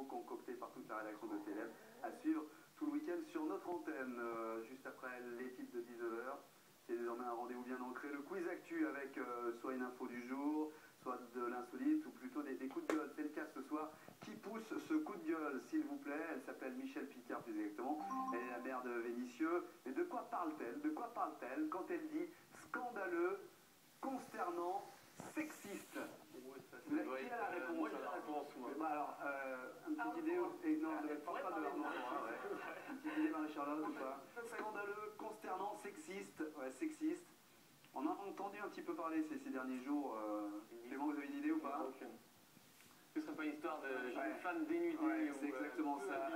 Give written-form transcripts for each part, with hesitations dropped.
cadeaux concoctés par toute la rédaction de TLM à suivre tout le week-end sur notre antenne. Juste après l'équipe de 19h, c'est désormais un rendez-vous bien ancré. Le quiz actu avec soit une info du jour, soit de l'insolite ou plutôt des coups de gueule. C'est le cas ce soir. Qui pousse ce coup de gueule, s'il vous plaît? Elle s'appelle Michel Picard plus exactement. Elle est la mère de Vénitieux. Mais de quoi parle-t-elle? De quoi parle-t-elle quand elle dit scandaleux, consternant, sexiste? Qui a la réponse? Moi j'ai la réponse, moi. Bah alors, une petite idée, et non, ne parle pas de Armand. Une petite idée, Marie-Charlotte, ou pas? Scandaleux, consternant, sexiste. Ouais, sexiste. On a entendu un petit peu parler ces derniers jours. Clément, vous avez une idée ou pas? Ce serait pas une histoire d'une femme dénudée? C'est exactement ça.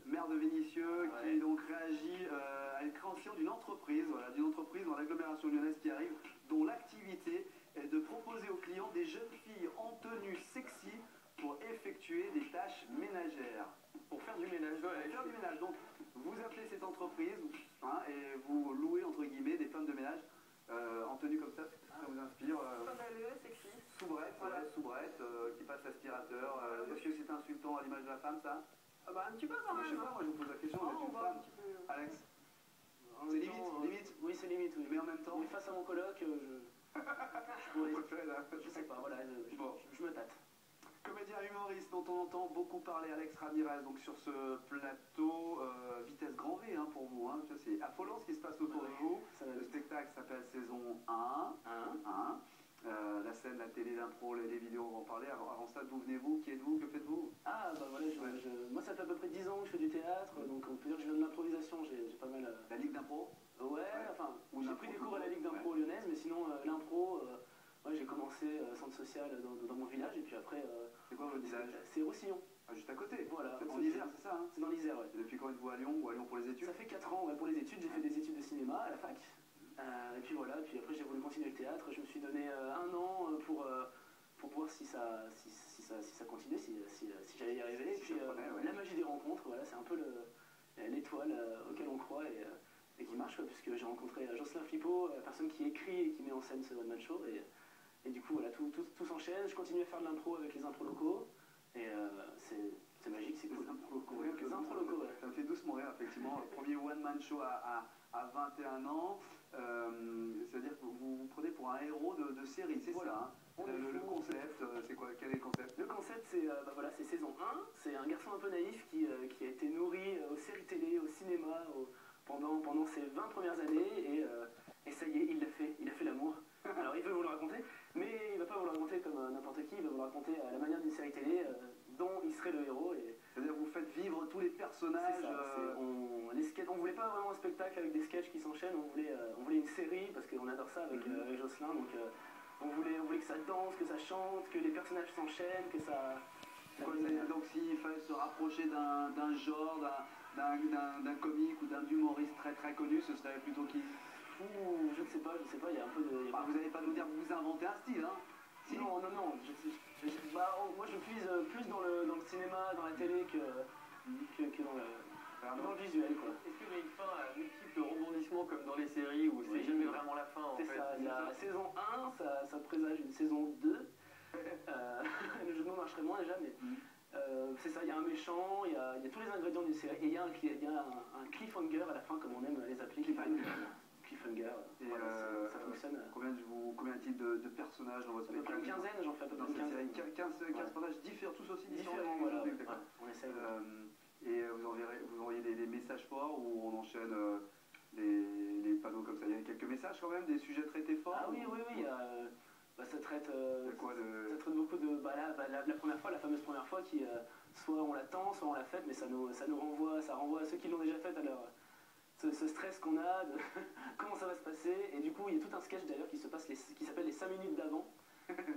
Maire de Vénitieux qui donc réagit à une création d'une entreprise, dans l'agglomération lyonnaise qui arrive, dont l'activité est de proposer aux clients des jeunes filles en tenue sexy pour effectuer des tâches ménagères. Pour faire du ménage, Pour faire du ménage. Donc, vous appelez cette entreprise et vous louez, entre guillemets, des femmes de ménage en tenue comme ça vous inspire. Scandaleux, sexy. Soubrette, voilà, soubrette, qui passe l'aspirateur. Est-ce que c'est insultant à l'image de la femme, ça? Ah bah un petit peu quand même. Je sais pas, moi je vous pose la question, vous êtes une femme. Alex? C'est limite? Oui, c'est limite, oui. Mais en même temps? Mais face à mon coloc, je sais pas, voilà, je me tâte. Comédien humoriste dont on entend beaucoup parler, Alex Ramirez, donc sur ce plateau, vitesse grand V pour vous, c'est affolant ce qui se passe autour de vous. Le spectacle s'appelle Saison 1. La scène, la télé, l'impro, les vidéos, on va en parler. Avant ça, d'où venez-vous? Qui êtes-vous? Que faites-vous? Ah bah voilà, moi ça fait à peu près 10 ans que je fais du théâtre, donc on peut dire que je viens de l'improvisation, j'ai pas mal... La Ligue d'impro? Ouais, enfin, j'ai pris des cours à la Ligue d'impro lyonnaise, mais sinon l'impro, j'ai commencé centre social dans mon village, et puis après... c'est quoi votre village? C'est Roussillon. Ah, juste à côté? Voilà. C'est en Isère, c'est ça? C'est dans l'Isère, ouais. Et depuis quand êtes-vous à Lyon, ou à Lyon pour les études? Ça fait 4 ans, pour les études, j'ai fait des études de cinéma à la fac. Et puis voilà, puis après j'ai voulu continuer le théâtre, je me suis donné 1 an pour voir si ça continuait, si j'allais y arriver. Et puis la magie des rencontres, voilà, c'est un peu l'étoile auquel on croit et qui marche, puisque j'ai rencontré Jocelyn Flippo, la personne qui écrit et qui met en scène ce one-man show. Et du coup, voilà, tout s'enchaîne, je continue à faire de l'impro avec les impros locaux, et c'est magique, c'est cool. Les impros locaux, ça me fait doucement rire, effectivement. Premier one-man show à 21 ans. C'est-à-dire que vous vous prenez pour un héros de série, c'est ça? Le concept, c'est quoi? Quel est le concept? Le concept, c'est Saison 1. C'est un garçon un peu naïf qui a été nourri aux séries télé, au cinéma, pendant ses 20 premières années, et ça y est, il a fait l'amour. Alors il veut vous le raconter, mais il va pas vous le raconter comme n'importe qui, il va vous le raconter à la manière d'une série télé dont il serait le héros. C'est-à-dire que vous faites vivre tous les personnages. C'est ça, on voulait pas vraiment un spectacle avec des sketchs qui s'enchaînent, on voulait une série, parce qu'on adore ça avec Jocelyn, donc on voulait que ça danse, que ça chante, que les personnages s'enchaînent, que ça... Donc s'il fallait se rapprocher d'un genre, d'un comique ou d'un humoriste très très connu, ce serait plutôt qui? Je ne sais pas, il y a un peu de... vous n'allez pas nous dire que vous inventez un style, hein? Si. Non, moi je puise plus dans le cinéma, dans la télé que dans le visuel, quoi. Est-ce qu'il y a une fin à multiples rebondissements comme dans les séries où c'est jamais vraiment la fin en fait? C'est ça, il y a saison 1, ça présage une saison 2. Le jeu de mots marcherait moins déjà, mais c'est ça, il y a un méchant, il y a tous les ingrédients d'une série, et il y a un cliffhanger à la fin, comme on aime les appeler, cliffhanger. Voilà, ça fonctionne. Combien y a-t-il de personnages dans votre spectacle? Une quinzaine, j'en fais à peu près une quinzaine. 15 personnages différents, tous aussi différents. Voilà, on essaye. Et vous envoyez des messages forts ou on enchaîne les panneaux comme ça? Il y a quelques messages quand même, des sujets traités forts? Ah oui, ça traite beaucoup de... la première fois, la fameuse première fois qui, soit on l'attend, soit on l'a faite, mais ça renvoie à ceux qui l'ont déjà faite, alors ce stress qu'on a, de comment ça va se passer, et du coup il y a tout un sketch d'ailleurs qui s'appelle les 5 minutes d'avant,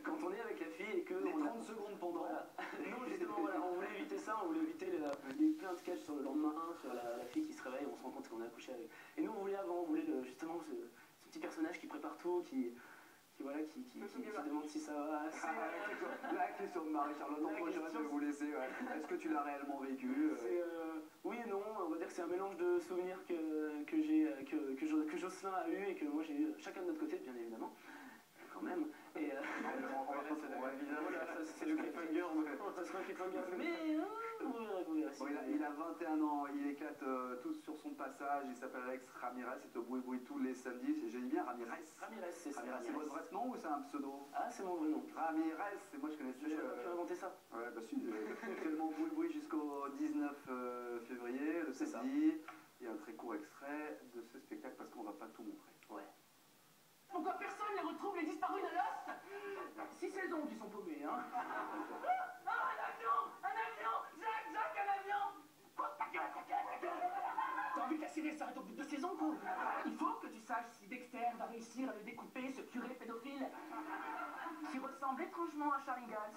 quand on est avec la fille et que... Les 30 secondes pendant. Voilà. Non, justement, voilà, on voulait éviter ça, on voulait éviter il y a eu plein de sketchs sur le lendemain 1, sur la fille qui se réveille, on se rend compte qu'on a accouché avec. Et nous on voulait justement ce petit personnage qui prépare tout, qui demande si ça va. La question de Marie-Charlotte, je vais vous laisser. Est-ce que tu l'as réellement vécu? Oui et non, on va dire que c'est un mélange de souvenirs que Jocelyn a eu et que moi j'ai eu chacun de notre côté, bien évidemment. Quand même. Et on va évidemment. c'est le cliffhanger. Ça sera un cliffhanger. Mais pas si Bon, vous avez- il a 21 ans, il éclate tous sur son passage, il s'appelle Alex Ramirez, c'est au Boui Boui tous les samedis, j'ai dit bien Ramirez. Ramirez, c'est ça. Ramirez, c'est votre vrai nom ou c'est un pseudo? Ah, c'est mon vrai nom. Ramirez, c'est moi je connaissais. Je n'aurais pas pu inventer ça. Ouais, bah si, actuellement Boui Boui jusqu'au 19 février, le C'est ça. samedi. Il y a un très court extrait de ce spectacle parce qu'on va pas tout montrer. Ouais. Pourquoi personne ne retrouve les disparus de Lost? 6 saisons qui sont paumées, hein. Ah, un avion! Un avion! Jack, un avion! Quoi? Ta gueule! T'as envie que la série s'arrête au bout de 2 saisons, quoi? Il faut que tu saches si Dexter va réussir à le découper, ce curé pédophile, qui ressemble étrangement à Sharingan.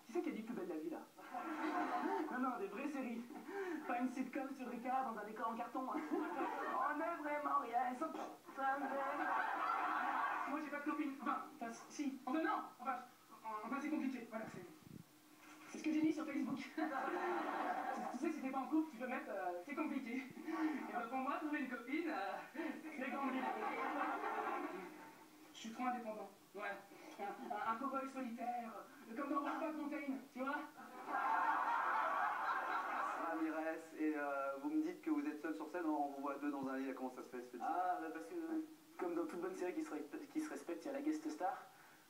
Qui c'est qui a dit plus belle la vie, là? Non, des vraies séries. Pas une sitcom sur Ricard dans un décor en carton. On n'est vraiment rien sans moi j'ai pas de copine. Enfin, si. Enfin, non. Enfin, c'est compliqué. Voilà, c'est ce que j'ai mis sur Facebook. Tu sais, si t'es pas en couple, tu peux mettre c'est compliqué. Et ben pour moi, trouver une copine, c'est compliqué. Je suis trop indépendant. Ouais. Un cow-boy solitaire, comme dans Brokeback Mountain, tu vois. Ramirez, et vous me dites que vous êtes seul sur scène, on vous voit deux dans un lit, comment ça se fait ce petit? Ah, bah parce que, comme dans toute bonne série qui se respecte, il y a la guest star.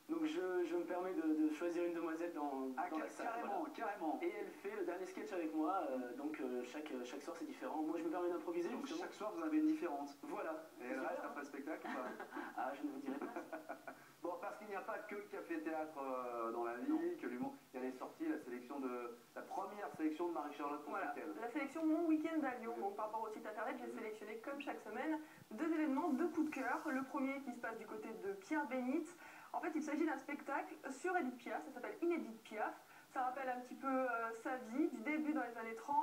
Donc je me permets de choisir une demoiselle dans la salle. Carrément, Voilà. carrément. Et elle fait le dernier sketch avec moi, donc chaque soir c'est différent. Moi je me permets d'improviser Donc justement. chaque soir vous en avez une différente. Voilà. Et elle reste après le spectacle ou pas? Ah, je ne vous dirai pas. Bon, parce qu'il n'y a pas que le café-théâtre dans la vie, que l'humour. Il y a les sorties, la première sélection de Marie-Charlotte Voilà, Confitel. la sélection Mon Week-end à Lyon. Donc, par rapport au site internet, j'ai sélectionné, comme chaque semaine, 2 événements, 2 coups de cœur. Le premier qui se passe du côté de Pierre Bénite. En fait, il s'agit d'un spectacle sur Edith Piaf, ça s'appelle Inédite Piaf. Ça rappelle un petit peu sa vie, du début dans les années 30.